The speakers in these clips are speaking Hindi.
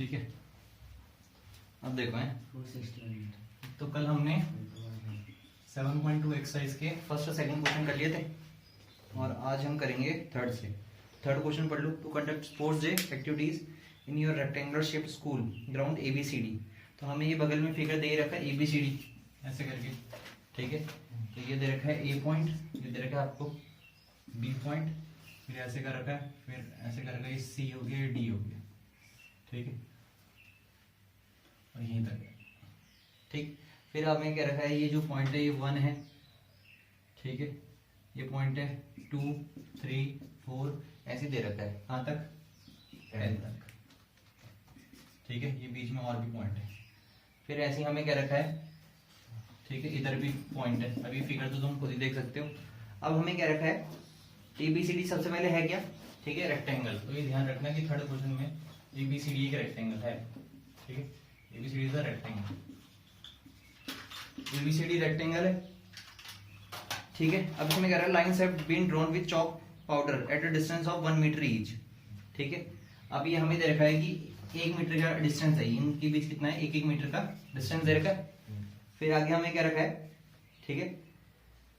ठीक है, अब देखो है, तो कल हमने 7.2 एक्सरसाइज के फर्स्ट और सेकंड क्वेश्चन कर लिए थे और आज हम करेंगे थर्ड से। थर्ड क्वेश्चन पढ़ लो। To conduct sports day activities in your rectangular shaped school ground ABCD। तो हमें ये बगल में फिगर दे रखा है ABCD ऐसे करके, ठीक है। तो ये दे रखा है A पॉइंट, ये दे रखा है आपको B पॉइंट, फिर ऐसे कर रखा है, फिर ऐसे कर रखा है, C हो गया, D हो गया, ठीक है, और यहीं तक, ठीक। फिर हमें क्या रखा है, ये जो पॉइंट है ये 1 है, ठीक है, ये पॉइंट है 2, 3, 4 ऐसे दे रखा है, कहाँ तक, 10 तक, ठीक है। ये बीच में और भी पॉइंट है, फिर ऐसे ही हमें क्या रखा है, ठीक है, इधर भी पॉइंट है। अभी फिगर तो तुम खुद ही देख सकते हो। अब हमें क्या रखा है, ABCD सबसे पहले है क्या, ठीक है, रेक्टेंगल। तो ये ध्यान रखना कि थर्ड क्वेश्चन में ABCD एक रेक्टेंगल है, ठीक है, ABCD is a rectangle, ABCD rectangle है, ठीक है। अब इसमें कह रहा है lines have been drawn with chalk powder at a distance of 1 metre each, ठीक है। अब ये हमें दे रखा है कि 1 मीटर का डिस्टेंस है, इनके बीच कितना है, 1-1 मीटर का डिस्टेंस दे रखा है। फिर आगे हमें क्या रखा है, ठीक है,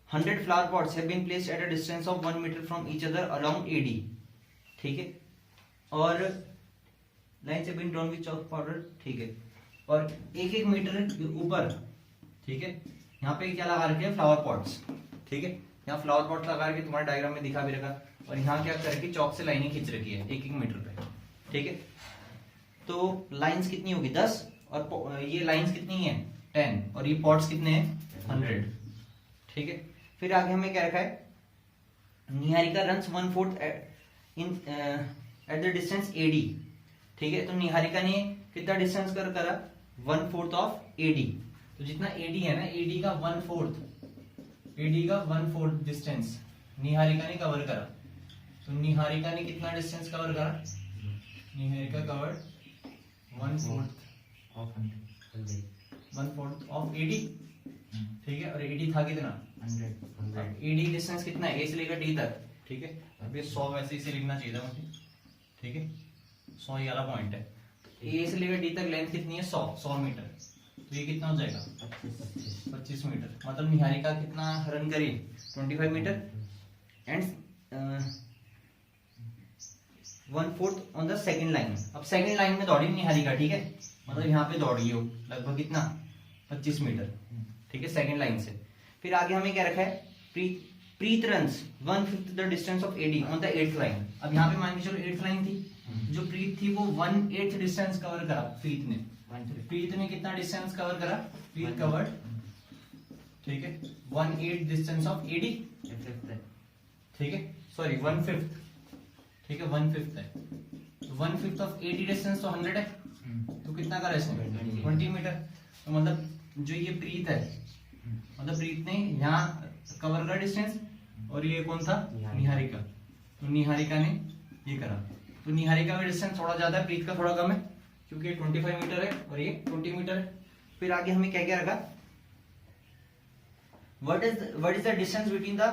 100 flower pots have been placed at a distance of 1 metre from each other along AD, ठीक है, और lines have been drawn with chalk powder, ठीक है, और 1-1 मीटर ऊपर, ठीक है, यहाँ पे क्या लगा रखे हैं, फ्लावर पॉट्स, ठीक है, यहाँ फ्लावर पॉट्स लगा के तुम्हारे डायग्राम में दिखा भी रखा, और यहाँ क्या करके चौक से लाइनिंग खींच रखी है 1-1 मीटर पे, ठीक है। तो लाइंस कितनी होगी 10, और ये लाइंस कितनी है 10, और ये पॉट्स कितने हैं 100, ठीक है। फिर आगे हमें क्या रखा है, Niharika runs 1/4 in at the distance AD, ठीक है। तो निहारिका ने कितना डिस्टेंस करा 1/4 ऑफ AD। तो जितना AD है ना, AD का 1/4 डिस्टेंस निहारिका ने कवर करा। तो निहारिका ने कितना डिस्टेंस कवर करा, निहारिका कवर्ड 1/4 ऑफ AD, ठीक है, और AD था कितना 100। AD डिस्टेंस कितना है, A से लेकर D तक, ठीक है। अब ये 100 वैसे इसे लिखना चाहिए था मुझे, ठीक है, 100 ये वाला पॉइंट है। A से लेकर D तक लेंथ कितनी है 100 मीटर। तो ये कितना हो जाएगा 25 मीटर। मतलब निहारिका कितना रन करी 25 metre and 1/4 on the second line. अब सेकंड लाइन में दौड़ी निहारिका, ठीक है, मतलब यहाँ पे दौड़ी हो लगभग कितना 25 मीटर, ठीक है, सेकंड लाइन से। फिर आगे हमें क्या रखा है, Preet runs 1/5 the distance of AD on the 8th line. अब यहाँ पे मान के चलो 8th लाइन थी, जो प्रीत थी वो 1/8 डिस्टेंस कवर करा प्रीत ने। प्रीत ने कितना डिस्टेंस कवर करा, प्रीत कवर्ड, ठीक है, 1/8 डिस्टेंस ऑफ AD, ठीक है, सॉरी 1/5, ठीक है, 1/5 है। तो 1/5 ऑफ AD डिस्टेंस तो 100 है, तो कितना करा इसने 20 मीटर। तो मतलब जो ये प्रीत है, मतलब प्रीत ने यहाँ कवर करा डिस्टेंस, और ये कौन था निहारिका। तो निहारिका ने ये करा। तो निहारिका का डिस्टेंस थोड़ा ज्यादा है, प्रीत का थोड़ा कम है, क्योंकि ये 25 मीटर है और ये 20 मीटर है। फिर आगे हमें क्या क्या रखा, what is the distance between the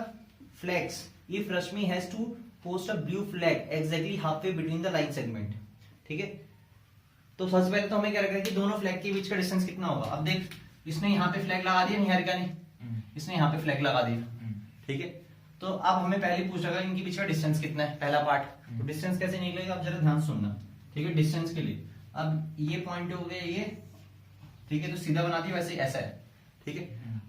flags if Rashmi has to post a blue flag exactly halfway between the line segment, ठीक है। तो सबसे पहले तो हमें क्या रखा है कि दोनों फ्लैग के बीच का डिस्टेंस कितना होगा। अब देख, इसने यहाँ पे फ्लैग लगा दिया निहारिका ने, इसने यहाँ पे फ्लैग लगा दिया, ठीक है। तो अब हमें पहले पूछ रखा इनके बीच का डिस्टेंस कितना है, पहला पार्ट। तो डिस्टेंस कैसे निकलेगा, अब जरा ध्यान सुनना, ठीक है। डिस्टेंस के लिए अब ये पॉइंट हो गया ये, ठीक है, तो सीधा बना दिया, वैसे ऐसा है, ठीक है।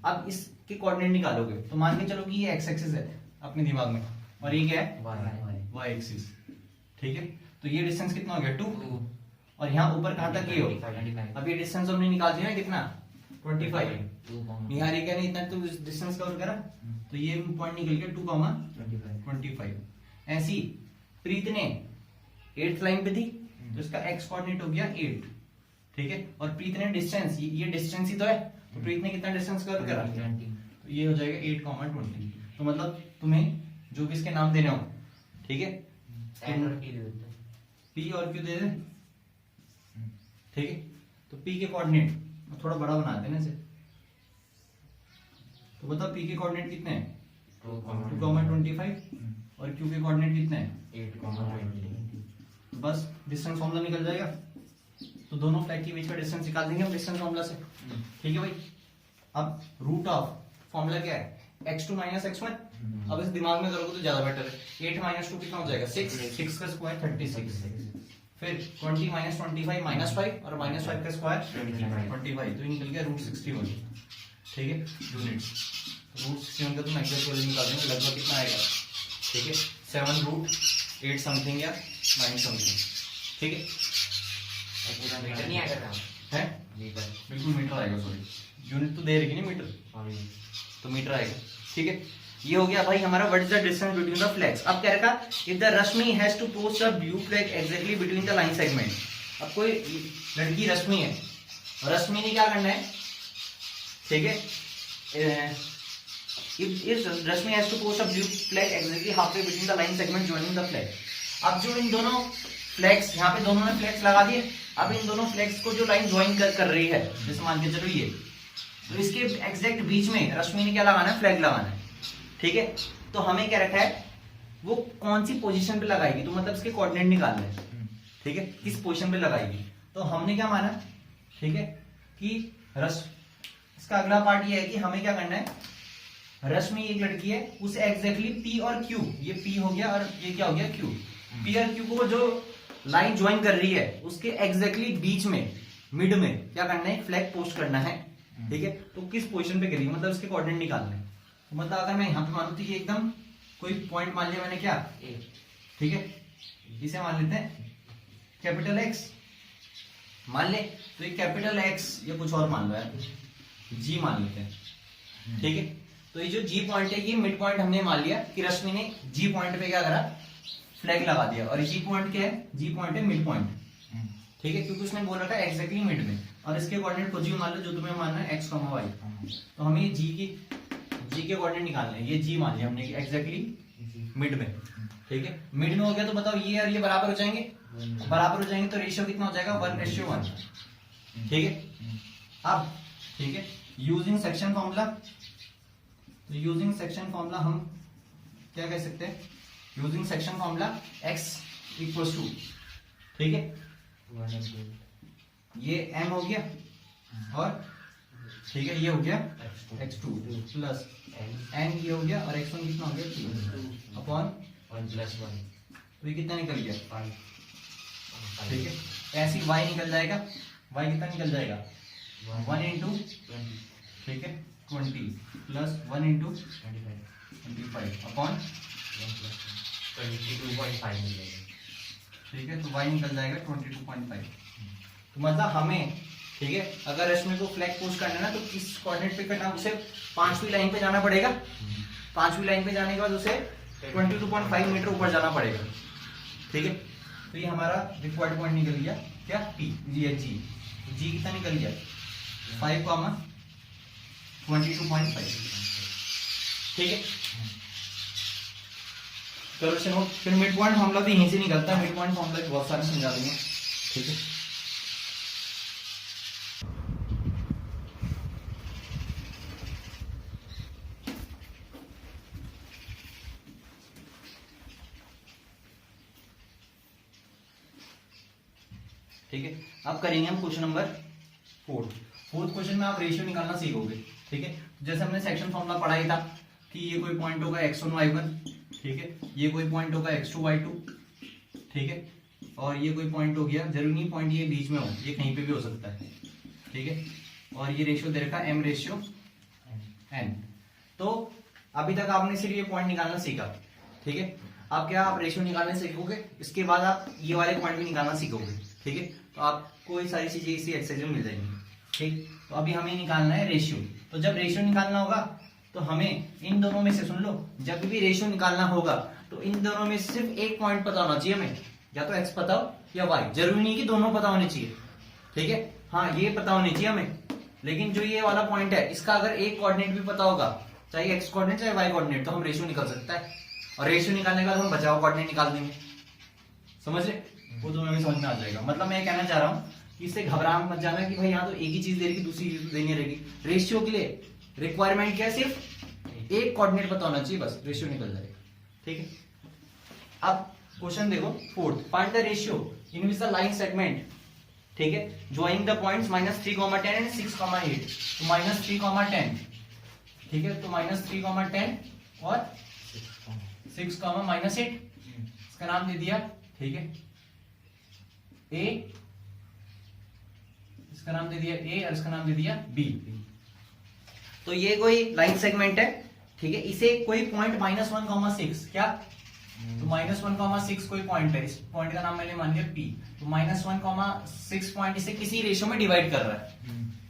अब इसके कोऑर्डिनेट निकालोगे तो मान के चलो कि ये एक्स एक्सिस है अपने दिमाग में, और ये क्या है वाई एक्सिस, ठीक है। तो ये डिस्टेंस कितना हो गया 2, और यहाँ ऊपर कहां तक ये हो, अब ये डिस्टेंस हमने निकाल दिया कितना 25। निहारिका ने इतना तो डिस्टेंस कवर करा, तो ये पॉइंट निकल गया 2,25। ऐसी प्रीत ने 8th लाइन पे थी, तो इसका एक्स कोऑर्डिनेट हो गया 8, ठीक है। और प्रीत ने डिस्टेंस, ये डिस्टेंस ही तो है, तो प्रीत ने कितना डिस्टेंस कवर करा, तो ये हो जाएगा 8,20। तो मतलब तुम्हें जो भी इसके नाम देने हो, ठीक है, P और Q दे दे, ठीक है। तो P के कोऑर्डिनेट थोड़ा बड़ा बनाते हैं ना इसे, तो बताओ P के कोऑर्डिनेट कितने हैं 2,25, और Q के कोऑर्डिनेट कितने हैं 8,20। बस डिस्टेंस फॉर्मूला निकल जाएगा। तो दोनों फ्लैग के बीच का डिस्टेंस निकाल देंगे हम डिस्टेंस फॉर्मूला से। ठीक है भाई, अब रूट ऑफ फॉर्मूला क्या है, x2 माइनस x1। अब इसे दिमाग में करोगे तो ज्यादा बेटर है। 8 माइनस 2 कितना हो जाएगा 6, 6 का स्क्वायर 36, फिर 20 माइनस 25 माइनस 5 और माइनस 5 का स्क्वायर 25, तो ये निकल गया रूट 61। ठीक है, यूनिट्स रूट 61 का तुम एग्जैक्ट वैल्यू निकाल देंगे, लगभग कितना आएगा, ठीक है 7 रूट 8 समथिंग या 9 समथिंग। ठीक है, पूरा मीटर नहीं आएगा है मीटर, बिल्कुल मीटर आएगा, सॉरी यूनिट तो दे रही नहीं मीटर, तो मीटर आएगा। ठीक है, ये हो गया भाई हमारा what is the distance between the flags. अब क्या रखा, if the Rashmi has to post a blue flag exactly between the line segment. अब कोई लड़की रश्मि है, रश्मि ने क्या करना है, ठीक है, if Rashmi has to post a blue flag exactly half way between the line segment joining the flag. अब जो इन दोनों फ्लैग्स, यहाँ पे दोनों ने फ्लैग्स लगा दिए, अब इन दोनों फ्लैग्स को जो लाइन ज्वाइन कर रही है, जैसे मान के चलो ये, तो इसके एग्जैक्ट बीच में रश्मि ने क्या लगाना है, फ्लैग लगाना है। ठीक है, तो हमें क्या रखा है, वो कौन सी पोजीशन पे लगाएगी, तो मतलब इसके कोऑर्डिनेट निकालने हैं। ठीक है, किस पोजीशन पे लगाएगी, तो हमने क्या माना, ठीक है, कि इसका अगला पार्ट ये है कि हमें क्या करना है, रश्मि एक लड़की है, उसे एग्जैक्टली पी और क्यू, ये पी हो गया और ये क्या हो गया क्यू, पी और क्यू को जो लाइन ज्वाइन कर रही है उसके एग्जैक्टली बीच में मिड में क्या करना है, फ्लैग पोस्ट करना है। ठीक है, तो किस पोजीशन पे करेगी, मतलब इसके कोऑर्डिनेट निकालने हैं। तो मतलब अगर मैं यहाँ पे मानू तो ये एकदम कोई पॉइंट मान लिया मैंने क्या, ठीक है, इसे मान लेते हैं कैपिटल एक्स मान ले, तो ये कैपिटल एक्स या कुछ और मान लो यार, जी मान लेते हैं। ठीक है, तो ये जो जी पॉइंट है ये मिड पॉइंट हमने मान लिया कि रश्मि ने जी पॉइंट पे क्या करा, फ्लैग लगा दिया, और जी पॉइंट क्या है, जी पॉइंट है मिड पॉइंट। ठीक है, क्योंकि उसने बोल रखा है एग्जैक्टली मिड में, और इसके कोऑर्डिनेट कुछ भी मान लो जो तुम्हें मानना है x, y। तो हमें जी के कोऑर्डिनेट निकालने हैं, ये जी मान लिया हमने एग्जैक्टली मिड में। ठीक है, मिड में हो गया तो बताओ ये और ये बराबर हो जाएंगे, बराबर हो जाएंगे तो रेशियो कितना हो जाएगा 1:1। ठीक है, अब ठीक है, यूजिंग सेक्शन फॉर्मूला, तो यूजिंग सेक्शन फॉर्मूला हम क्या कह सकते हैं, using section formula x equals to, ठीक है, ये m हो गया, और ठीक है ये हो गया x2 प्लस n ये हो गया, और x1 कितना हो गया 2 अपॉन 1+1, तो ये कितना निकल गया 5। ठीक है, ऐसे y निकल जाएगा, y कितना निकल जाएगा 1 इंटू 20, ठीक है 20 प्लस 1 इंटू 25 अपॉन 22.5 मिलेगा। ठीक है, तो y निकल जाएगा 22.5। तो मतलब हमें, ठीक है, अगर रश्मि को फ्लैग पोस्ट करना है ना, तो किस कोऑर्डिनेट पे करना, उसे 5वीं लाइन पे जाना पड़ेगा, 5वीं लाइन पे जाने के बाद उसे 22.5 मीटर ऊपर जाना पड़ेगा। ठीक है, तो ये हमारा रिक्वायर्ड पॉइंट निकल गया क्या, P, जी कितना निकल गया 5, 22.5। ठीक है, चलो चलो, फिर मिड पॉइंट फॉर्मूला भी यहीं से निकलता है, मिड पॉइंट फॉर्मूला बहुत सारे समझा देंगे। ठीक है, ठीक है, अब करेंगे हम क्वेश्चन नंबर 4th क्वेश्चन में आप रेशियो निकालना सीखोगे। ठीक है, जैसे हमने सेक्शन फॉर्मूला पढ़ा ही था कि ये कोई पॉइंट होगा x1 y1, ठीक है, ये कोई पॉइंट होगा x2 y2, ठीक है, और ये कोई पॉइंट हो गया, जरूरी नहीं पॉइंट ये बीच में हो, ये कहीं पे भी हो सकता है। ठीक है, और ये रेशियो दे रखा है m/n। तो अभी तक आपने सिर्फ ये पॉइंट निकालना सीखा। ठीक है, अब क्या आप रेशियो निकालने सीखोगे, इसके बाद आप ये वाले पॉइंट भी निकालना सीखोगे। ठीक है, तो आपको ये सारी चीजें इसी एक्सरसाइज में मिल जाएंगी। ठीक, तो अभी हमें निकालना है रेशियो। तो जब रेशियो निकालना होगा तो हमें इन दोनों में से, सुन लो, जब भी रेशियो निकालना होगा तो इन दोनों में सिर्फ एक पॉइंट पता होना चाहिए हमें, या तो x पता हो या y, जरूरी नहीं कि दोनों पता होने चाहिए। ठीक है, हाँ ये पता होनी चाहिए हमें, लेकिन जो ये वाला पॉइंट है इसका अगर एक कोऑर्डिनेट भी पता होगा, चाहे x कोऑर्डिनेट चाहे y कोऑर्डिनेट, तो हम रेशियो निकाल सकता है, और रेशियो निकालने के बाद हम बचाव कोऑर्डिनेट निकाल देंगे। समझ रहे, वो तो हमें समझ में आ जाएगा। मतलब मैं कहना चाह रहा हूँ कि इससे घबरा मत जाना कि भाई यहाँ तो एक ही चीज दे रही, दूसरी चीज देनी रहेगी। रेशियो के लिए रिक्वायरमेंट क्या है, सिर्फ एक कोऑर्डिनेट पता होना चाहिए, बस रेशियो निकल जाएगा। ठीक है, अब क्वेश्चन देखो 4th, find the ratio in which the line segment ठीक है, ज्वाइनिंग द पॉइंट्स -3, 10 एंड 6, 8, तो -3, 10, ठीक है, तो -3, 10 और 6, -8, इसका नाम दे दिया, ठीक है, ए, इसका नाम दे दिया ए और इसका नाम दे दिया बी। तो ये कोई लाइन सेगमेंट है, ठीक है, इसे कोई पॉइंट -1, 6 क्या, तो -1, 6 कोई पॉइंट है, इस पॉइंट का नाम मैंने मान लिया पी, तो -1, 6 पॉइंट इसे किसी रेशियो में डिवाइड कर रहा है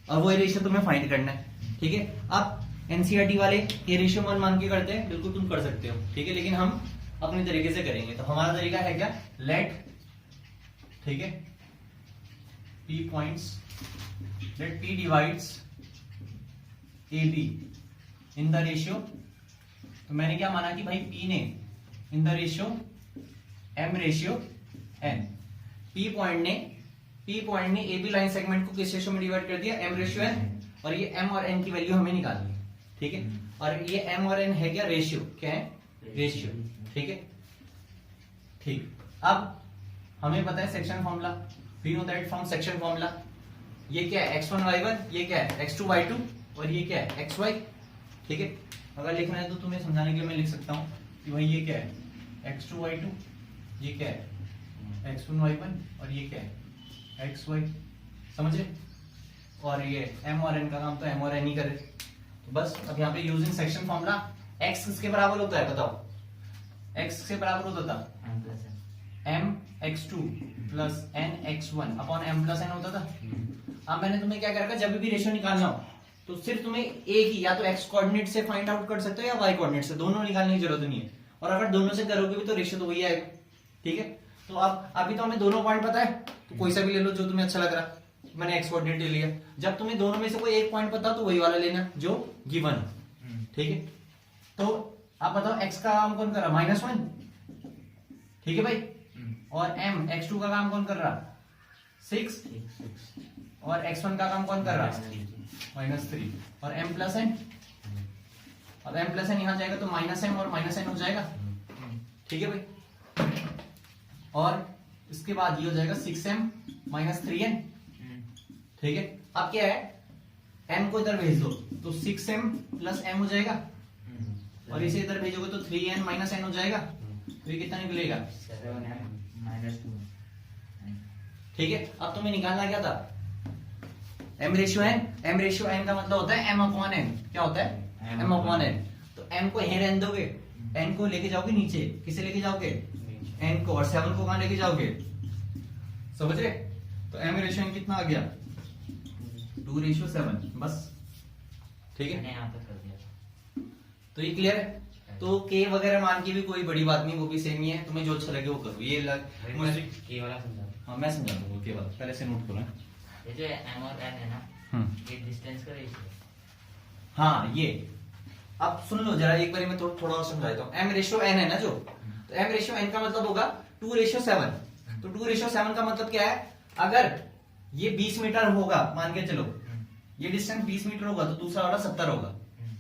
और वो रेशियो तुम्हें फाइंड करना है, ठीक है। अब एनसीईआरटी वाले ये रेशियो मान के करते हैं, बिल्कुल तुम कर सकते हो, ठीक है, लेकिन हम अपने तरीके से करेंगे। तो हमारा तरीका है क्या, लेट, ठीक है, P points, let P divides AB in the ratio, तो मैंने क्या माना कि भाई P ने in the ratio M ratio N, P point ने AB लाइन सेगमेंट को किस रेशियो में डिवाइड कर दिया, M ratio N, और ये M और N की वैल्यू हमें निकालनी है, ठीक है, और ये M और N है क्या, रेशियो, क्या है, रेशियो, ठीक है, ठीक। अब हमें पता है section formula, we know that from section formula, ये क्या है x1 y1, ये क्या है x2 y2, और ये क्या है xy, ठीक है। अगर लिखना है तो तुम्हें समझाने के लिए मैं लिख सकता हूँ कि भाई ये क्या है x2 y2, ये क्या है x1 y1, और ये क्या है xy, समझ रहे, और ये m और n का काम तो m और n ही करे। तो बस अब यहाँ पे यूजिंग सेक्शन फॉर्मूला, x किसके बराबर होता है बताओ, x किसके बराबर होता था, m x2 plus n x1 upon m plus n होता था। अब मैंने तुम्हें क्या कर रखा, जब भी रेशियो निकालना हो तो सिर्फ तुम्हें एक ही, या तो x कोऑर्डिनेट से फाइंड आउट कर सकते हो या y कोऑर्डिनेट से, दोनों निकालने की जरूरत नहीं है, और अगर दोनों से करोगे भी तो रेशियो तो वही आएगा, ठीक है। तो अब अभी तो हमें दोनों पॉइंट पता है, तो कोई सा भी ले लो जो तुम्हें अच्छा लग रहा, मैंने x कोऑर्डिनेट ले लिया। जब तुम्हें दोनों में से कोई एक पॉइंट पता तो वही वाला लेना जो गिवन, ठीक है। तो आप बताओ x का काम कौन कर रहा, -1, ठीक है भाई, और m x2 का काम कौन कर रहा, 6, और x1 का काम कौन कर रहा, -3, और m प्लस n, अब m प्लस n यहाँ जाएगा तो -m और -n हो जाएगा, ठीक है भाई, और इसके बाद ये हो जाएगा 6m -3n, ठीक है। अब क्या है, m को इधर भेज दो तो 6m प्लस m हो जाएगा, और इसे इधर भेजोगे तो 3n -n हो जाएगा, तो ये कितना निकलेगा, 7m-2, ठीक है। अब तुम्हें निकालना क्या था, m रेशियो n का मतलब होता है m अपॉन n, क्या होता है m अपॉन n, तो m को यहीं रहने दोगे, n को लेके जाओगे नीचे, किसे लेके जाओगे, n को, और 7 को कहां लेके जाओगे, समझ रहे। तो m रेशियो n कितना आ गया, 2:7, बस, ठीक है। यहाँ तक कर दिया। तो ये क्लियर है। तो k वगैरह मान की भी कोई बड़ी बात नहीं, वो भी सेम ही है, तुम्हें जो अच्छा लगे वो करो। ये मुझे के वाला समझा, हाँ मैं समझा दूंगा के बाद, पहले से नोट करो। ये जो m और n है ना, ये डिस्टेंस का रेशियो है। हाँ ये अब सुन लो जरा एक बार, मैं थोड़ा और समझा देता हूँ। m रेशियो n है ना जो, तो m रेशियो n का मतलब होगा 2:7, तो 2:7 का मतलब क्या है, अगर ये 20 मीटर होगा, मान के चलो ये डिस्टेंस 20 मीटर होगा तो दूसरा वाला 70 होगा,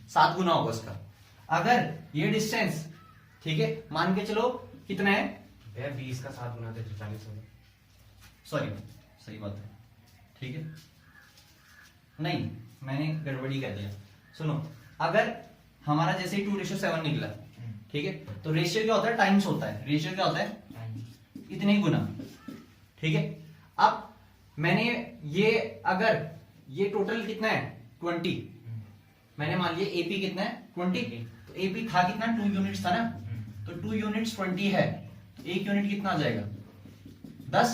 7 गुना होगा उसका। अगर ये डिस्टेंस, ठीक है, मान के चलो कितना है, 20 का 7 गुना तो 40 होगा, सॉरी सही बात है, ठीक है, नहीं मैंने गड़बड़ी कर दिया। सुनो, अगर हमारा जैसे ही 2:7 निकला, ठीक है, तो रेशियो क्या होता है, टाइम्स होता है, रेशियो क्या होता है, इतने ही गुना, ठीक है। अब मैंने ये, अगर ये टोटल कितना है 20, मैंने मान लिया एपी कितना है 20, तो एपी था कितना 2 यूनिट्स था ना, तो 2 यूनिट्स 20 है, तो 1 यूनिट कितना आ जाएगा 10,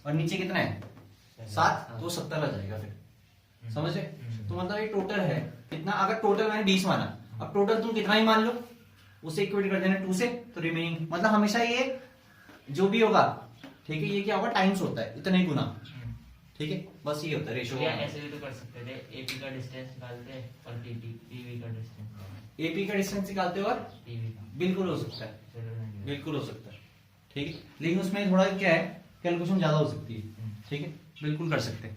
और नीचे कितना है 7, तो 70 आ जाएगा फिर, समझ रहे। तो मतलब ये टोटल है कितना, अगर टोटल मैंने 20 माना, अब टोटल तुम कितना ही मान लो, उसे इक्वेट कर देना 2 से, तो रिमेनिंग, मतलब हमेशा ये जो भी होगा, ठीक है, ये क्या होगा टाइम्स होता है, इतने गुना, ठीक है, बस ये होता है रेशियो। ऐसे भी तो कर सकते थे, एपी का डिस्टेंस निकालते और पीवी का डिस्टेंस, एपी का डिस्टेंस निकालते और पीवी का, बिल्कुल हो सकता है, बिल्कुल बिल्कुल हो सकता है, ठीक है, लेकिन उसमें थोड़ा क्या है, कैलकुलेशन ज्यादा हो सकती है, ठीक है, बिल्कुल कर सकते हैं,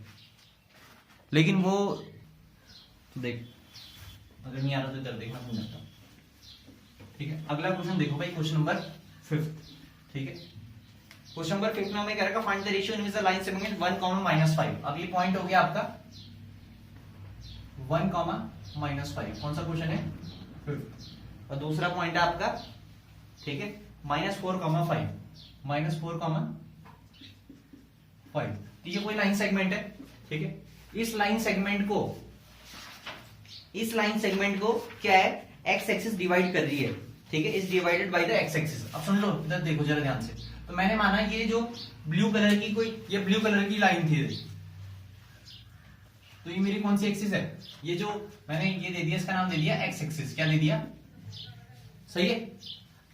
लेकिन वो देख, अगर नहीं आ रहा तो इधर देखना समझाता हूं, ठीक है। अगला क्वेश्चन देखो भाई, क्वेश्चन नंबर 5, ठीक है। क्वेश्चन नंबर 5 में हमें कह रखा find the ratio in which the line segment 1, -5। अब ये पॉइंट हो गया आपका 1, -5। कौन सा क्वेश्चन है? 5th। और दूसरा पॉइंट है आपका, ठीक है, -4, -5, -4, -5। ये कोई लाइन सेगमेंट है, ठीक है। इस लाइन सेगमेंट को क्या है, एक्स एक्सिस डिवाइड कर रही है, ठीक है, is divided by the x axis. अब सुन लो, इधर देखो जरा ध्यान से। तो मैंने माना ये जो ब्लू कलर की ये ब्लू कलर की लाइन थी, तो ये मेरी कौन सी एक्सिस है? ये जो मैंने ये दे दिया, इसका नाम दे दिया एक्स एक्सिस। क्या दे दिया? सही है।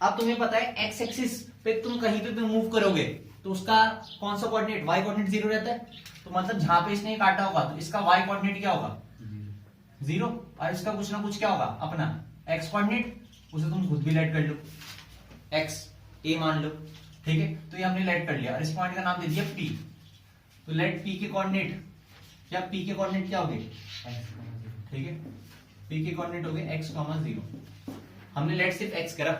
अब तुम्हें पता है एक्स एक्सिस पे तुम कहीं पे भी मूव करोगे तो उसका कौन सा कोऑर्डिनेट, वाई कोऑर्डिनेट 0 रहता है। तो मतलब जहां पे इसने काटा होगा तो इसका वाई कोऑर्डिनेट क्या होगा? 0। और इसका कुछ ना कुछ क्या होगा अपना एक्स कोऑर्डिनेट, उसे तुम खुद भी लेट कर लो, एक्स ए मान लो, ठीक है। तो ये हमने लेट कर लिया और इस पॉइंट का नाम दे दिया पी। तो लेट पी के कोऑर्डिनेट क्या, पी के कोऑर्डिनेट क्या हो गए? ठीक है, पी के कोऑर्डिनेट हो गए x, 0। हमने लेट सिर्फ x करा,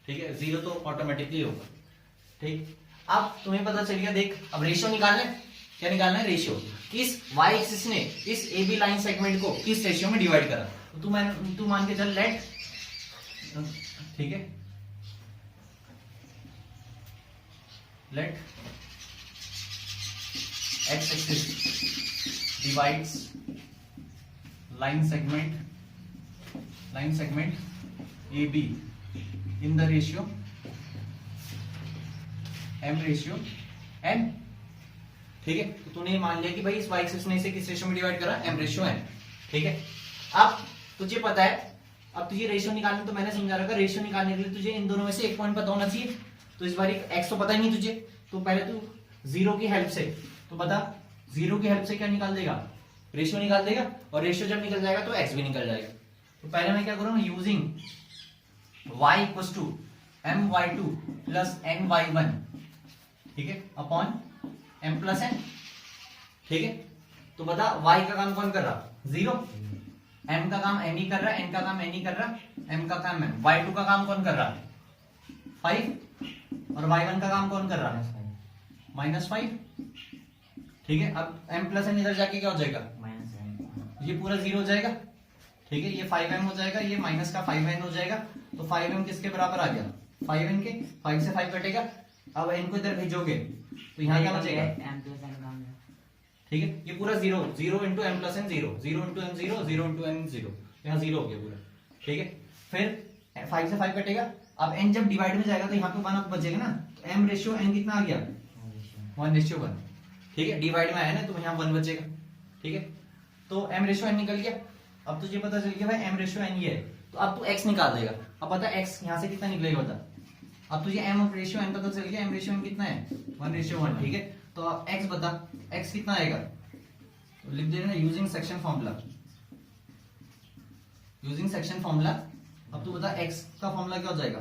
ठीक है, 0 तो ऑटोमेटिकली होगा, ठीक। अब तुम्हें पता चल गया, देख अब रेशियो निकालना है। क्या निकालना है? रेशियो। किस y एक्सिस ने इस AB लाइन सेगमेंट को किस रेशियो में डिवाइड करा। तो तू मान के चल लेट, ठीक है, let x axis divides line segment AB in the ratio m/n, ठीक है। तो तूने मान लिया कि भाई इस y एक्सिस ने इसे किस रेशियो में डिवाइड करा? m/n, ठीक है। अब तुझे पता है, अब तुझे रेशियो निकालना, तो मैंने समझा रखा रेशियो निकालने के लिए तुझे इन दोनों में से एक पॉइंट पता होना चाहिए। तो इस बार x तो पता ही नहीं तुझे, तो पहले तू 0 की हेल्प से, तो बता 0 की हेल्प से क्या निकाल देगा? रेशियो निकाल देगा। और रेशियो जब निकल जाएगा तो x भी निकल जाएगा। तो पहले मैं क्या करूंगा, using y equals to my2 plus ny1, ठीक है, अपॉन m प्लस n, ठीक है। तो बता y का काम कौन कर रहा? 0। m का काम m ही कर रहा है, n का काम n ही कर रहा है, m का काम m। y2 का काम कौन कर रहा है? 5। और y1 का काम कौन कर रहा है? -5, ठीक है। अब m प्लस n इधर जाके क्या हो जाएगा? ये पूरा 0 हो जाएगा, ठीक है। ये 5m हो जाएगा, ये माइनस का 5n हो जाएगा। तो 5m किसके बराबर आ गया? 5n के। 5 से 5 कटेगा। अब n को इधर भेजोगे तो यहाँ क्या बचेगा? ठीक है, ये पूरा 0 into m plus n 0 into m 0 into n 0, यहाँ 0 हो गया पूरा, ठीक है। फिर 5 से 5 कटेगा। अब n जब डिवाइड में जाएगा तो यहाँ पे 1 बचेगा ना, तो m/n कितना आ गया? 1/1, ठीक है। डिवाइड में आया ना तो यहाँ 1 बचेगा, ठीक है। तो m/n निकल गया। अब तुझे पता चल गया भाई m/n ये है, तो अब तू x निकाल देगा। अब पता x यहाँ से कितना निकलेगा बता। अब तुझे m/n पता चल गया, m/n कितना है? 1/1, ठीक है। तो अब x बता, x कितना आएगा? तो लिख देना यूजिंग सेक्शन फॉर्मूला। अब तू बता x का फॉर्मूला क्या हो जाएगा?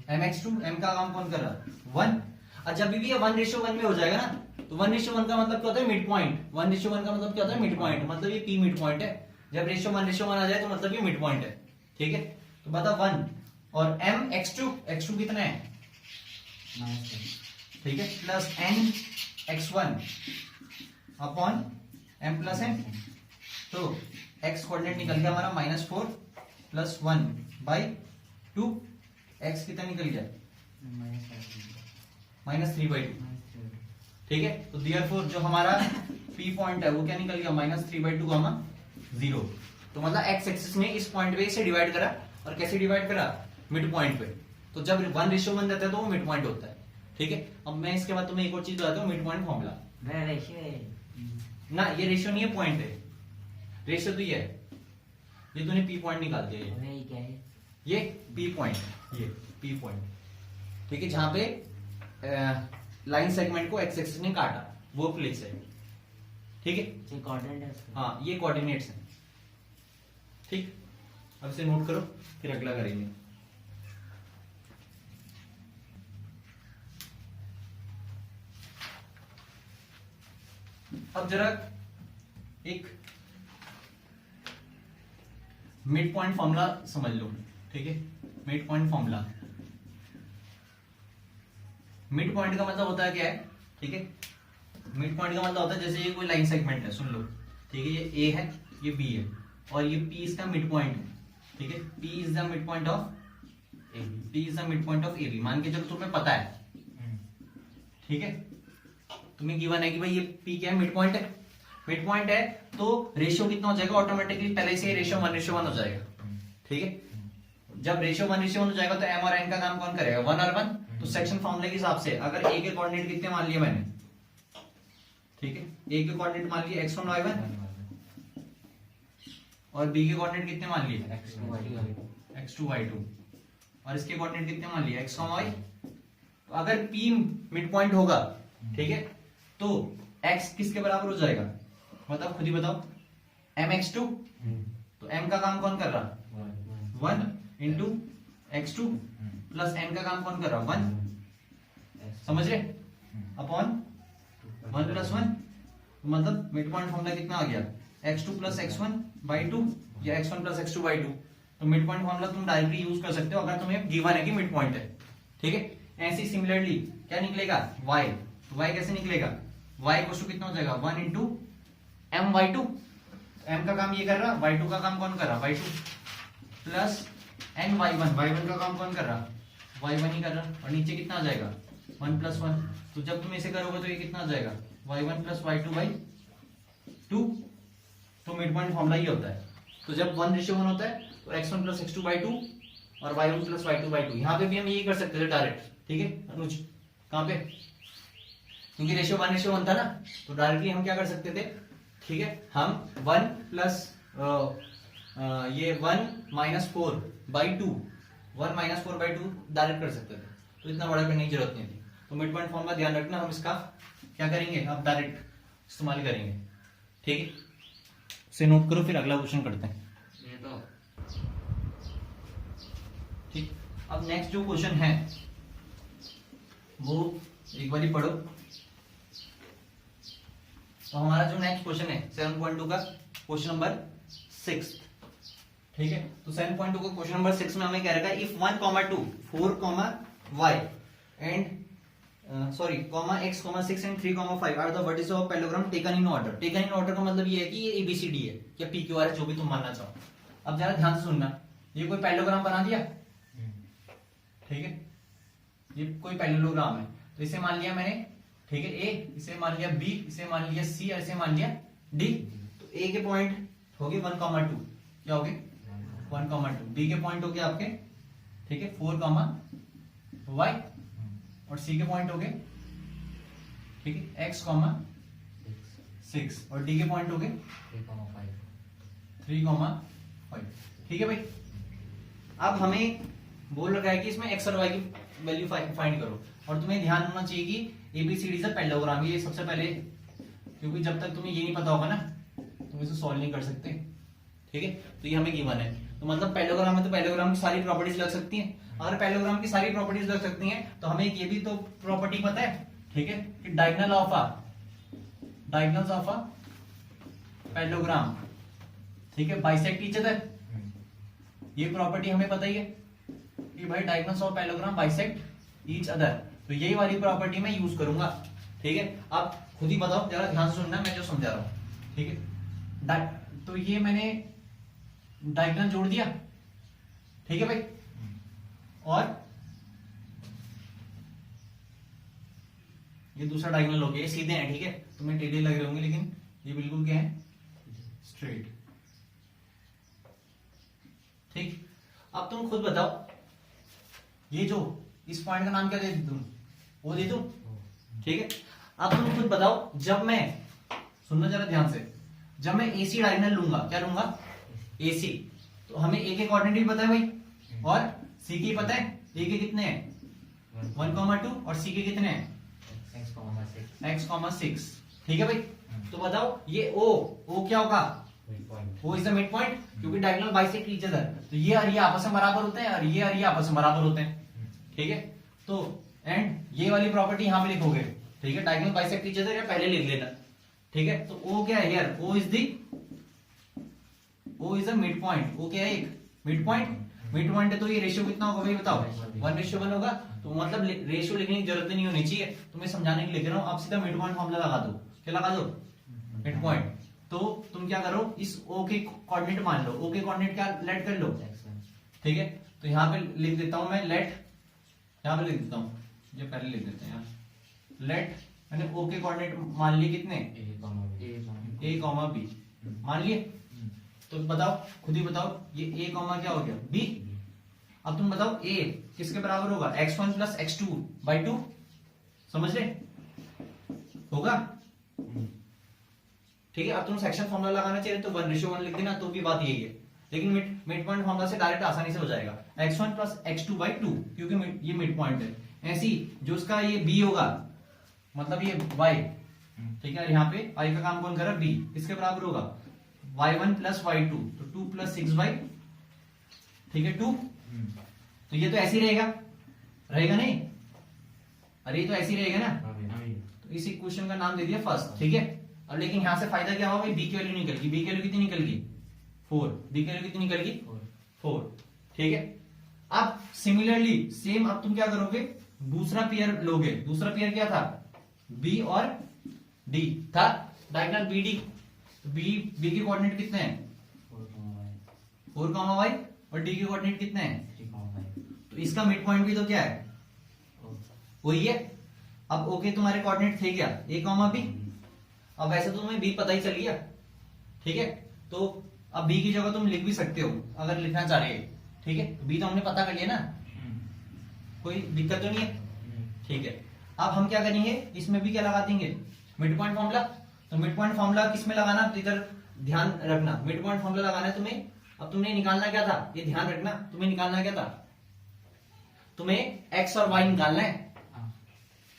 mx2। m का काम कौन कर रहा है? 1। और जब भी ये 1/1 में हो जाएगा ना, तो 1/1 का मतलब क्या होता है? Mid point. 1/1 का मतलब क्या होता है? Mid point. मतलब ये p मिड पॉइंट है। जब रेशियो 1/1 आ जाए तो मतलब ये मिड पॉइंट है, ठीक है। तो बता 1 और m x2 कितना है? ठीक है, plus n x1 upon m plus n। तो x कोऑर्डिनेट निकल गया हमारा -4 प्लस 1/2। x कितना निकल गया? -3/2, ठीक है। तो देयरफॉर जो हमारा p पॉइंट है वो क्या निकल गया? -3/2, 0। तो मतलब x एक्सिस में इस पॉइंट पे इसे डिवाइड करा। और कैसे डिवाइड करा? मिड पॉइंट पे। तो जब 1/1 रहता है तो वो मिड पॉइंट होता है, ठीक है। अब मैं इसके बाद तुम्हें एक और चीज बताता हूँ, मिड पॉइंट फॉर्मूला। ना ये रेशियो नहीं है, पॉइंट है। रेशियो तो ये है, ये तूने p पॉइंट निकाल दिया। ये क्या है? ये p पॉइंट, ये p पॉइंट, ठीक है। जहां पे लाइन सेगमेंट को x एक्सिस ने काटा वो प्लेस है, ठीक है। हाँ, ये कोऑर्डिनेट्स हैं, ठीक। अब इसे नोट करो, फिर अगला करेंगे। अब जरा एक मिड पॉइंट फॉर्मूला समझ लो, ठीक है। Mid point formula, mid point का मतलब होता है क्या है, ठीक है, मिड पॉइंट का मतलब होता है जैसे ये कोई लाइन सेगमेंट है, सुन लो, ठीक है, ये ए है, ये बी है, और ये पी इसका मिड पॉइंट है, ठीक है, P is the mid point of P is the mid point of A B, मान के चलो तुम्हें पता है, ठीक है, तुम्हें गिवन है कि भाई ये पी क्या है, मिड पॉइंट है, मिड पॉइंट है, तो रेशियो कितना हो जाएगा, ऑटोमेटिकली पहले से रेशियो 1:1 हो जाएगा, ठीक है, जब रेशियो 1:1 हो जाएगा तो एम और एन का काम कौन करेगा, 1 और 1, तो सेक्शन फॉर्मूले के हिसाब से अगर ए के कोऑर्डिनेट कितने मान लिए मैंने, ठीक है, ए के कोऑर्डिनेट मान लिए x1 y1 और बी के कोऑर्डिनेट कितने मान लिए x2 y2 और इसके कोऑर्डिनेट कितने मान लिए x y, तो अगर p मिड पॉइंट होगा, ठीक है, तो x किसके बराबर हो जाएगा, मतलब खुद ही बताओ, mx2, तो m का काम कौन कर रहा, 1 इंटू x2 प्लस n का काम कौन कर रहा, 1, समझ रहे, अपॉन 1 प्लस 1, मतलब मिड पॉइंट फॉर्मूला कितना आ गया, x2 प्लस x1 बाई 2 या x1 प्लस x2 बाई 2, तो मिड पॉइंट फॉर्मूला तुम डायरेक्टली यूज कर सकते हो अगर तुम्हें गिवन है कि मिड पॉइंट है, ठीक है। ऐसे सिमिलरली क्या निकलेगा, y, तो y कैसे निकलेगा, y इक्वल टू कितना हो जाएगा, 1 इंटू m y2, m का काम ये कर रहा, y2 का काम कौन कर रहा, y2 plus n y1, y1 का काम कौन कर रहा, y1 ही कर रहा, और नीचे कितना आ जाएगा 1 प्लस 1, तो जब तुम इसे करोगे तो ये कितना आ जाएगा y1 प्लस y2 बाई 2, तो मिड पॉइंट फॉर्मूला ये होता है, तो जब 1:1 होता है तो x1 प्लस x2 बाई 2 और y1 प्लस y2 बाई 2, यहाँ पे भी हम यही कर सकते थे डायरेक्ट, ठीक है अनुज, कहाँ पे, क्योंकि रेशियो 1:1 था ना, तो डायरेक्टली हम क्या कर सकते थे, ठीक है, हम 1 प्लस ये 1 माइनस 4 बाई 2 डायरेक्ट कर सकते थे, तो इतना बड़ा करने की जरूरत नहीं थी, तो मिड पॉइंट फॉर्मूला ध्यान रखना, हम इसका क्या करेंगे, अब डायरेक्ट इस्तेमाल करेंगे, ठीक है, उसे नोट करो, फिर अगला क्वेश्चन करते हैं, ये तो ठीक। अब नेक्स्ट जो क्वेश्चन है वो एक बार ही पढ़ो, तो हमारा जो नेक्स्ट क्वेश्चन है 7.2 का क्वेश्चन नंबर 6, ठीक है, तो 7.2 का क्वेश्चन नंबर 6 में हमें कह रखा है if 1, 2, 4, y and x, 6 and 3, 5 are the vertices of parallelogram taken in order, taken in order का मतलब ये है कि ये ABCD है या PQR है, जो भी तुम मानना चाहो। अब जरा ध्यान से सुनना, ये कोई पैरेललोग्राम बना दिया, ठीक है, ये कोई पैरेललोग्राम है, तो इसे मान लिया मैंने, ठीक है, A, इसे मान लिया B, इसे मान लिया C और इसे मान लिया D, तो A के पॉइंट हो गए 1, 2, क्या हो गए 1, 2, B के पॉइंट हो गए आपके, ठीक है 4, y और C के पॉइंट हो गए, ठीक है x, 6 और D के पॉइंट हो गए 3, 5, ठीक है भाई। अब हमें बोल रखा है कि इसमें x और y की वैल्यू फाइंड करो, और तुम्हें ध्यान होना चाहिए कि ABCD से पैरेललोग्राम, ये सबसे पहले, क्योंकि जब तक तुम्हें ये नहीं पता होगा ना तुम इसे सॉल्व नहीं कर सकते, ठीक है, तो ये हमें गिवन है, तो मतलब पैरेललोग्राम है तो पैरेललोग्राम की सारी प्रॉपर्टीज लग सकती हैं, अगर पैरेललोग्राम की सारी प्रॉपर्टीज लग सकती हैं तो हमें ये भी तो प्रॉपर्टी पता है, ठीक है, कि डायगोनल्स ऑफ अ पैरेललोग्राम, ठीक है, बाइसेक्ट ईच अदर, ये प्रॉपर्टी हमें पता ही है कि भाई diagonals of parallelogram bisect each other, तो यही वाली प्रॉपर्टी मैं यूज करूंगा, ठीक है। अब खुद ही बताओ, जरा ध्यान से सुनना मैं जो समझा रहा हूं, ठीक है, तो ये मैंने डायगोनल जोड़ दिया, ठीक है भाई, और ये दूसरा डायगोनल हो गया, ये सीधे हैं, ठीक है, तुम्हें टेढ़े लग रहे होंगे लेकिन ये बिल्कुल क्या है, स्ट्रेट, ठीक। अब तुम खुद बताओ, ये जो इस पॉइंट का नाम क्या दे दूं, वो दे दूं, ठीक है। अब तुम खुद बताओ, जब मैं, सुनना जरा ध्यान से, जब मैं AC डायगोनल लूंगा, क्या लूंगा AC, तो हमें A के कोऑर्डिनेट भी पता है भाई, और C की पता है, A के कितने हैं 1, 2 और C के कितने हैं x, 6, ठीक है भाई। तो बताओ ये O क्या होगा, O is the mid point, क्योंकि डायगोनल बाइसेक्ट ईच अदर, तो ये और ये आपस में बराबर होते हैं और ये और ये आपस में बराबर होते हैं, ठीक है। तो एंड ये वाली प्रॉपर्टी यहां पे लिखोगे, ठीक है, डायगोनल बाइसेक्ट ईच अदर या पहले लिख लेना, ठीक है। तो O क्या है यार, O is the mid point, O क्या है, एक मिड पॉइंट, मिड पॉइंट है तो ये रेशियो कितना होगा भाई बताओ, 1:1 होगा। तो मतलब रेशियो लिखने की जरूरत नहीं होनी चाहिए, तो मैं समझाने के लिए लिख रहा हूँ। आप सीधा मिड पॉइंट फॉर्मूला लगा दो, क्या लगा दो, मिड पॉइंट। तो तुम क्या करो, इस ओ के कोऑर्डिनेट मान लो, ओ के कोऑर्डिनेट क्या लेट कर लो, ठीक है। तो यहाँ पे लिख देता हूं मैं लेट, यहाँ पे लिख देता हूँ, ये पहले लिख देते हैं यार, लेट मैंने ओ के कोऑर्डिनेट मान लिए कितने, ए कॉमा बी मान लिए। तो बताओ, खुद ही बताओ, ये ए कॉमा क्या हो गया, बी। अब तुम बताओ ए किसके बराबर होगा, x1 प्लस x2/2, समझ रहे होगा, ठीक है। अब तुम सेक्शन फॉर्मूला लगाना चाहिए तो 1:1 लिख देना, तो भी बात यही है। लेकिन मिड पॉइंट फॉर्मूला से डायरेक्ट आसानी से हो जाएगा, x1 प्लस x2/2, क्योंकि ये मिड पॉइंट है। ऐसी जो उसका ये b होगा, मतलब ये y, ठीक है। यहाँ पे i का काम कौन कर रहा है, b, किसके बराबर होगा, y1 प्लस y2, तो 2 प्लस 6y, ठीक है 2। तो ये तो ऐसे ही रहेगा नहीं, अरे ये तो ऐसे ही रहेगा ना। तो इस इक्वेशन का नाम दे दिया फर्स्ट, ठीक है। अब लेकिन यहां से फायदा क्या हुआ भाई, बी की वैल्यू निकल गई, बी की वैल्यू कितनी निकल गई 4, बी की वैल्यू कितनी निकल गई 4, ठीक है। अब सिमिलरली सेम अब तुम क्या करोगे, दूसरा पेयर लोगे, दूसरा पेयर क्या था, बी और डी था, डायगोनल बी डी। बी के कोऑर्डिनेट कितने हैं 4,y और डी के कोऑर्डिनेट कितने हैं, तो इसका मिड पॉइंट भी तो क्या है, वही है। अब ओके तुम्हारे कोऑर्डिनेट थे क्या, ए कॉमा बी। अब वैसे तो तुम्हें बी पता ही चल गया, ठीक है। तो अब बी की जगह तुम लिख भी सकते हो अगर लिखना चाह रहे हैं, ठीक है। बी तो हमने पता कर लिया ना, कोई दिक्कत तो नहीं है, ठीक है। अब हम क्या करेंगे, इसमें भी क्या लगा देंगे, मिड पॉइंट फॉर्मूला। तो मिड पॉइंट फॉर्मूला किसमें लगाना, तो इधर ध्यान रखना, मिड पॉइंट फॉर्मूला लगाना है तुम्हें। अब तुमने निकालना क्या था, ये ध्यान रखना, तुम्हें निकालना क्या था, तुम्हें एक्स और वाई निकालना है,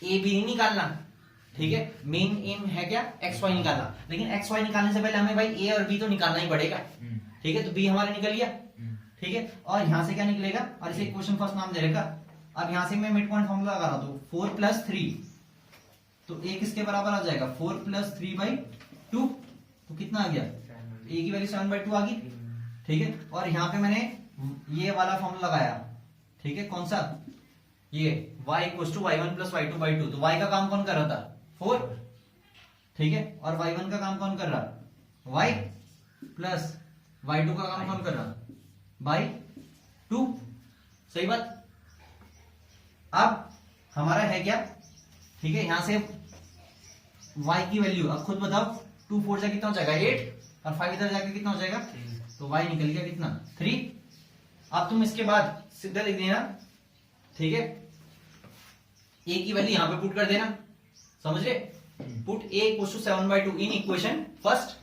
ए बी नहीं निकालना, ठीक है। मेन एम है क्या, एक्स वाई निकालना। लेकिन एक्स वाई निकालने से पहले हमें भाई ए और बी तो निकालना ही पड़ेगा, ठीक है। तो बी हमारा निकल गया, ठीक है। और यहां से क्या निकलेगा, और इसे क्वेश्चन फर्स्ट नाम दे रखा। अब यहां से मैं मिड पॉइंट फॉर्मूला लगा रहा हूं, 4 प्लस 3, तो ए किसके बराबर आ जाएगा, 4 प्लस 3/2, तो कितना आ गया, ए की वैल्यू 7/2 आ गई, ठीक है। और यहाँ पे मैंने ये वाला फॉर्मूला लगाया, ठीक है, कौन सा, ये y equal to y1 plus y2/2। तो y का काम कौन कर रहा था, 4, ठीक है। और y1 का काम कौन कर रहा, y प्लस y2 का काम कौन कर रहा, by2, सही बात। अब हमारा है क्या, ठीक है, यहां से y की वैल्यू अब खुद बताओ, 2 4 जा कितना हो जाएगा 8, और 5 इधर जाके कितना हो जाएगा, तो y निकल गया कितना 3। अब तुम इसके बाद सीधा लिख देना, ठीक है, a की वैल्यू यहां पे पुट कर देना, समझ रहे, put a equal to 7/2 in equation first,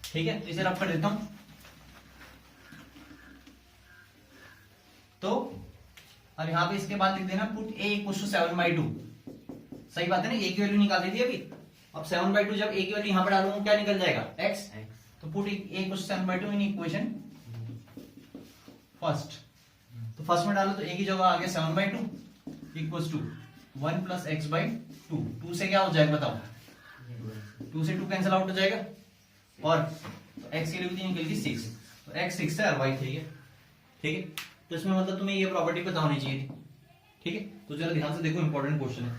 ठीक है। तो इसे रब कर देता हूं, तो अब यहां पे इसके बाद लिख देना, पुट a इक्वल टू 7/2, सही बात है ना, a की वैल्यू निकाल दी थी अभी। अब 7/2 जब a की वैल्यू यहां पर डालूंगा क्या निकल जाएगा, x, तो put a equal to 7/2 in equation first. तो फर्स्ट में डालो तो a की जगह आ गया 7/2 इक्वल टू 1 प्लस x/2, 2 से क्या हो जाएगा बताओ, 2 से 2 कैंसिल आउट हो जाएगा, और x की वैल्यू निकल गई 6, तो x 6 है और y 3 है, ठीक है। तो इसमें मतलब तुम्हें ये प्रॉपर्टी पता होनी चाहिए थी, ठीक है। तो जरा ध्यान से देखो, इंपॉर्टेंट क्वेश्चन है।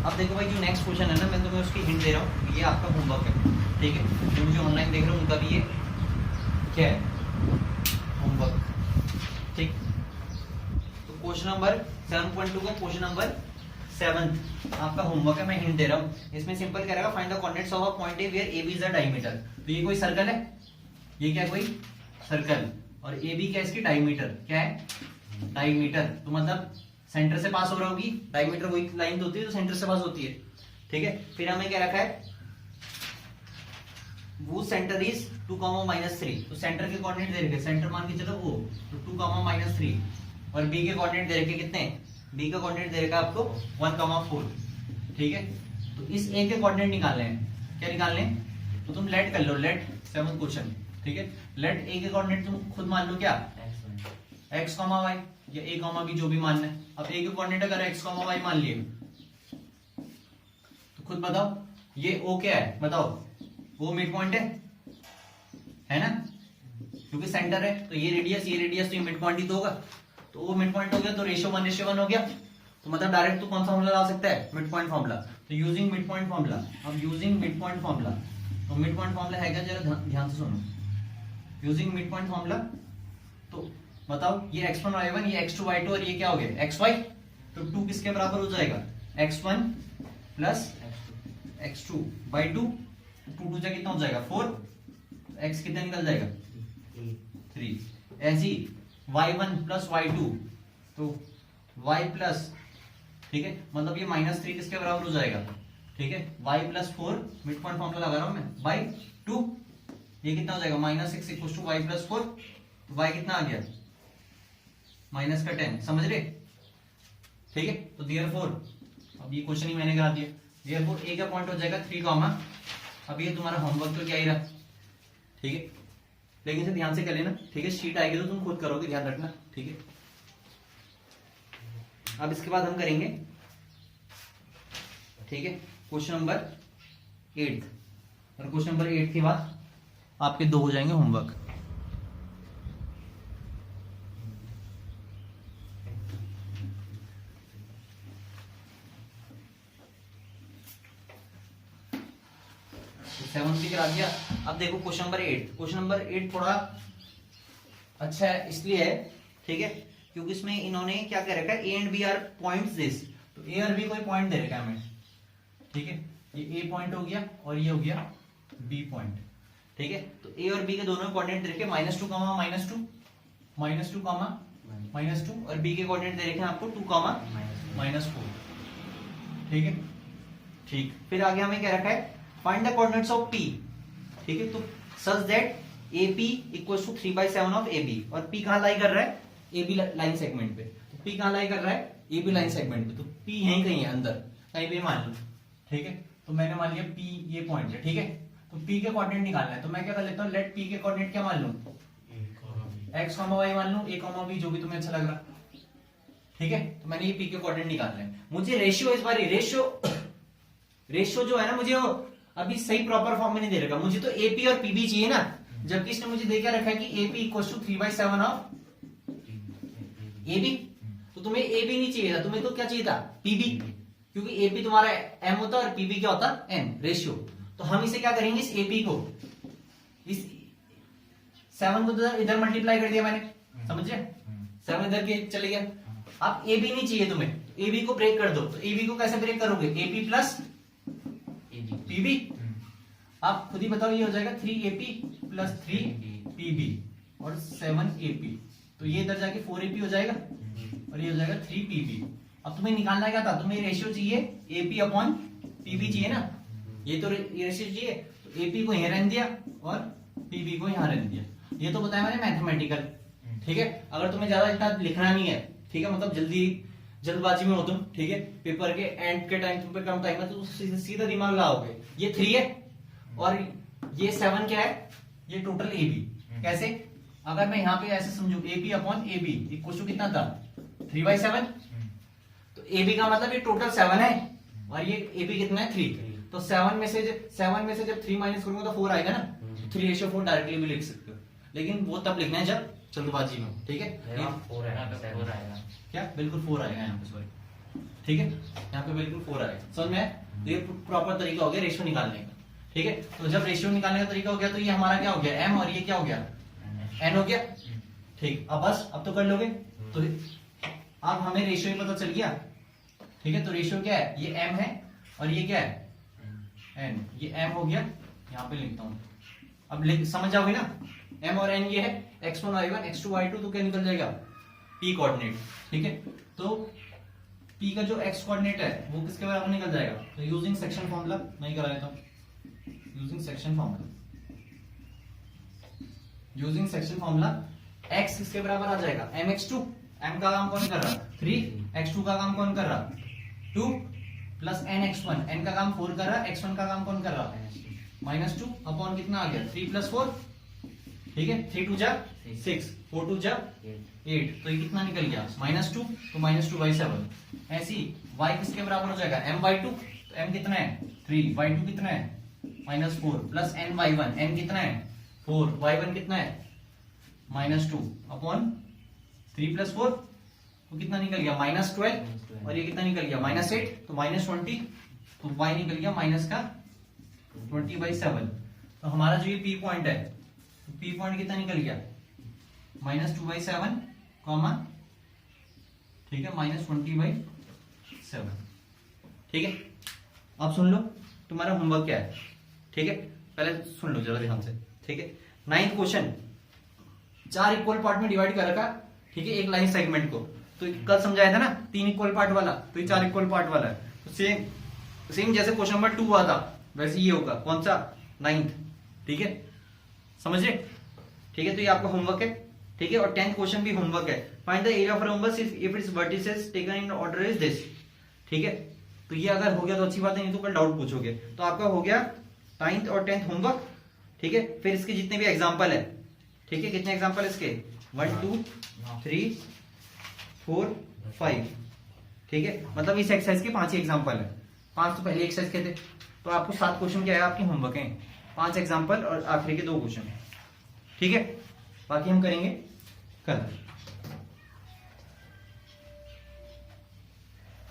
अब देखो भाई, जो नेक्स्ट क्वेश्चन है ना, मैं तुम्हें उसकी हिंट दे रहा हूँ, ये आपका होमवर्क है, ठीक है। जो मुझे ऑनलाइन देख रहे हो उनका भी ये क्या है, होमवर्क, ठीक। तो क्वेश्चन नंबर 7.2 का क्वेश्चन नंबर 7 आपका होमवर्क है, मैं हिंट दे रहा हूँ। इसमें सिंपल कह रहा है, find the coordinates of a point A where A B is the diameter. तो ये कोई सर्कल है, ये क्या है, कोई सर्कल, और ए बी क्या है, इसकी डायमीटर, क्या है, डायमीटर। तो मतलब सेंटर से पास हो रहा होगी, डायमीटर वही लाइन होती है जो सेंटर से पास होती है, ठीक है। फिर हमें क्या रखा है, वो सेंटर इज 2, -3, तो सेंटर के कोऑर्डिनेट दे रखे, सेंटर मान के चलो वो, तो 2, -3, और बी के कोऑर्डिनेट दे रखे कितने, बी का कोऑर्डिनेट दे रखा आपको 1, 4, ठीक है। तो इस ए के कोऑर्डिनेट निकालने हैं, क्या निकालने हैं, तो तुम लेट कर लो, लेट 7th क्वेश्चन, ठीक है। लेट ए के कोऑर्डिनेट तुम खुद मान लो, क्या x, y या a, b जो भी मानना है। अब a के कोऑर्डिनेट अगर x, y मान लिए, तो खुद बताओ ये o क्या है, बताओ, वो मिड पॉइंट है, है ना, क्योंकि सेंटर है तो ये रेडियस तो ये मिड पॉइंट ही तो होगा, तो वो मिड पॉइंट हो गया तो रेशियो 1:1 हो गया, तो मतलब डायरेक्ट तो कौन सा फॉर्मूला ला सकता है, मिड पॉइंट फॉर्मूला। तो यूजिंग मिड पॉइंट फॉर्मूला, अब यूजिंग मिड पॉइंट फॉर्मूला, तो मिड पॉइंट फॉर्मूला है क्या, जरा ध्यान से सुनो। यूजिंग मिड पॉइंट फॉर्मूला, तो बताओ ये x1 y1, ये x2 y2 और ये क्या हो गया xy, तो 2 किसके बराबर हो जाएगा, x1 प्लस x2 y2, 2 2 जा कितना हो जाएगा 4, x कितना निकल जाएगा 3। ऐसी y1 प्लस y2, तो y प्लस, ठीक है, मतलब ये -3 किसके बराबर हो जाएगा, ठीक है, y plus 4, mid point formula लगा रहा हूं मैं, बाई 2, ये कितना हो जाएगा -6 इक्वल्स टू y प्लस 4, तो y कितना आ गया -10, समझ रहे, ठीक है। तो देयरफॉर, अब ये क्वेश्चन ही मैंने करा दिया, देयरफॉर a का पॉइंट हो जाएगा 3, अब ये तुम्हारा होमवर्क तो क्या ही रहा, ठीक है, लेकिन इसे ध्यान से कर लेना, ठीक है, शीट आएगी तो तुम खुद करोगे, ध्यान रखना, ठीक है। अब इसके बाद हम करेंगे, ठीक है, क्वेश्चन नंबर 8, और क्वेश्चन नंबर 8 के बाद आपके 2 हो जाएंगे होमवर्क। सेवन भी करा दिया। अब देखो क्वेश्चन नंबर 8, क्वेश्चन नंबर 8 थोड़ा अच्छा है, इसलिए है, ठीक है, क्योंकि इसमें इन्होंने क्या कह रखा है, A and B are points this, तो ए और बी कोई पॉइंट दे रखा है हमें, ठीक है, ये ए पॉइंट हो गया और ये हो गया बी पॉइंट, ठीक है, तो ए और बी के दोनों कोऑर्डिनेट दे रखे -2, -2, -2, और बी के कोऑर्डिनेट दे रखे हैं आपको 2, -4, ठीक है, ठीक। फिर आगे हमें क्या रखा है, find the coordinates of P, ठीक है, तो such that AP equals to 3/7 of AB, और P कहां लाई कर रहा है, AB लाइन सेगमेंट पे, तो P कहां लाई कर रहा है, AB लाइन सेगमेंट पे, तो P यहीं कहीं है अंदर कहीं भी मान लो, ठीक है, तो मैंने मान लिया P ये पॉइंट है, ठीक है, तो P के कोऑर्डिनेट निकालना है, तो मैं क्या कर लेता हूं, लेट P के कोऑर्डिनेट क्या मान लूं, x, y मान लूं, a, b, जो भी तुम्हें अच्छा लग रहा, ठीक है, तो मैंने ये P के कोऑर्डिनेट निकालना है, मुझे रेशियो, इस बार रेशियो जो है ना, मुझे वो अभी सही प्रॉपर फॉर्म में नहीं दे रखा, मुझे तो AP और PB चाहिए ना, जबकि इसने मुझे दे क्या रखा है कि AP equals to 3/7 of AB, तो तुम्हें AB नहीं चाहिए था, तुम्हें तो क्या चाहिए था, PB, क्योंकि AP तुम्हारा M होता और PB क्या होता, N, रेशियो। तो हम इसे क्या करेंगे, इस AP को, इस 7 को इधर मल्टीप्लाई कर दिया मैंने, समझ रहे, 7 इधर के चले गया, अब AB नहीं चाहिए तुम्हें, AB को ब्रेक कर दो, तो AB को कैसे ब्रेक करोगे, AP प्लस PB, आप खुद ही बताओ, ये हो जाएगा 3AP प्लस 3PB और 7AP, तो ये इधर जाके 4AP हो जाएगा और ये हो जाएगा 3PB। अब तुम्हें निकालना क्या था, तुम्हें रेशियो चाहिए AP अपॉन PB चाहिए ना, ये तो रेशियो चाहिए, तो AP को यहां रहने दिया और PB को यहां रहने दिया, ये तो बताया मैंने मैथमेटिकल, ठीक है। अगर तुम्हें ज्यादा इतना लिखना नहीं है, ठीक है, मतलब जल्दबाजी में हो तुम, ठीक है, पेपर के एंड के टाइम तुम पे कम टाइम है, तो सीधा दिमाग लगाओगे, ये 3 है और ये 7 क्या है, ये टोटल AB, कैसे, अगर मैं यहाँ पे ऐसे समझू AP upon AB equal to कितना था 3/7, तो AB का मतलब ये टोटल 7 है और ये AB कितना है 3, तो 7 में से जब 3 माइनस करूंगा तो 4 आएगा ना, 3:4 डायरेक्टली भी लिख सकते हो, लेकिन वो तब लिखना है जब जल्दबाजी में, ठीक है, 4 आएगा, क्या बिल्कुल 4 आएगा यहाँ पे, सॉरी, ठीक है, यहाँ पे बिल्कुल 4 आएगा, समझ में, ये प्रॉपर तरीका हो गया रेशियो निकालने का, ठीक है। तो जब रेशियो निकालने का तरीका हो गया, तो ये हमारा क्या हो गया M और ये क्या हो गया N हो गया, ठीक। अब बस, अब तो कर लोगे, तो अब हमें रेशियो ही पता चल गया, ठीक है, तो रेशियो क्या है, ये M है और ये क्या है N, ये M हो गया, यहाँ पे लिखता हूँ, अब समझ जाओगे ना, M और N ये है, x1 y1 x2 y2, तो क्या निकल जाएगा P कोऑर्डिनेट, ठीक है, तो P का जो x कोऑर्डिनेट है वो किसके बराबर निकल जाएगा, तो यूजिंग सेक्शन फॉर्मूला नहीं करा लेता हूं, यूजिंग सेक्शन फॉर्मूला x किसके बराबर आ जाएगा mx2, m का काम कौन कर रहा 3, x2 का काम कौन कर रहा 2 प्लस nx1, n का काम 4 कर रहा, x1 का काम कौन कर रहा -2 अपॉन कितना आ गया 3 + 4, ठीक है, 3 2 जा 6, 4 2 जा 8, तो ये कितना निकल गया -2, तो -2/7। ऐसी y किसके बराबर हो जाएगा m/2, तो m कितना है 3, y2 कितना है -4 प्लस n/1, n कितना है 4, y1 कितना है -2 अपॉन 3 + 4 तो कितना निकल गया -12 और ये कितना निकल गया -8 तो -20 तो y निकल गया माइनस का 20/7। तो हमारा जो ये P पॉइंट है P पॉइंट कितना निकल गया -2/7 कॉमा ठीक है -20/7। ठीक है अब सुन लो तुम्हारा होमवर्क क्या है। ठीक है पहले सुन लो जरा ध्यान से। ठीक है 9th क्वेश्चन 4 इक्वल पार्ट में डिवाइड कर रखा। ठीक है एक लाइन सेगमेंट को तो कल समझाया था ना 3 इक्वल पार्ट वाला तो ये 4 इक्वल पार्ट वाला है। तो सेम जैसे क्वेश्चन नंबर 2 हुआ था वैसे ये होगा कौन सा 9th। ठीक है समझे। ठीक है तो ये आपका होमवर्क है। ठीक है और 10th क्वेश्चन भी होमवर्क है। Find the area of rhombus if it's vertices taken in order is this. ठीक है तो ये अगर हो गया तो अच्छी बात है नहीं तो कल डाउट पूछोगे। तो आपका हो गया 9th और 10th होमवर्क। ठीक है फिर इसके जितने भी एग्जांपल है। ठीक है कितने एग्जांपल इसके 1 2 3 4 5। ठीक है मतलब इस एक्सरसाइज के 5 ही एग्जांपल है। 5 तो पहले एक्सरसाइज के थे तो आपको 7 क्वेश्चन क्या है आपके होमवर्क है 5 एग्जांपल और आखिरी के 2 क्वेश्चन। ठीक है बाकी हम करेंगे कल।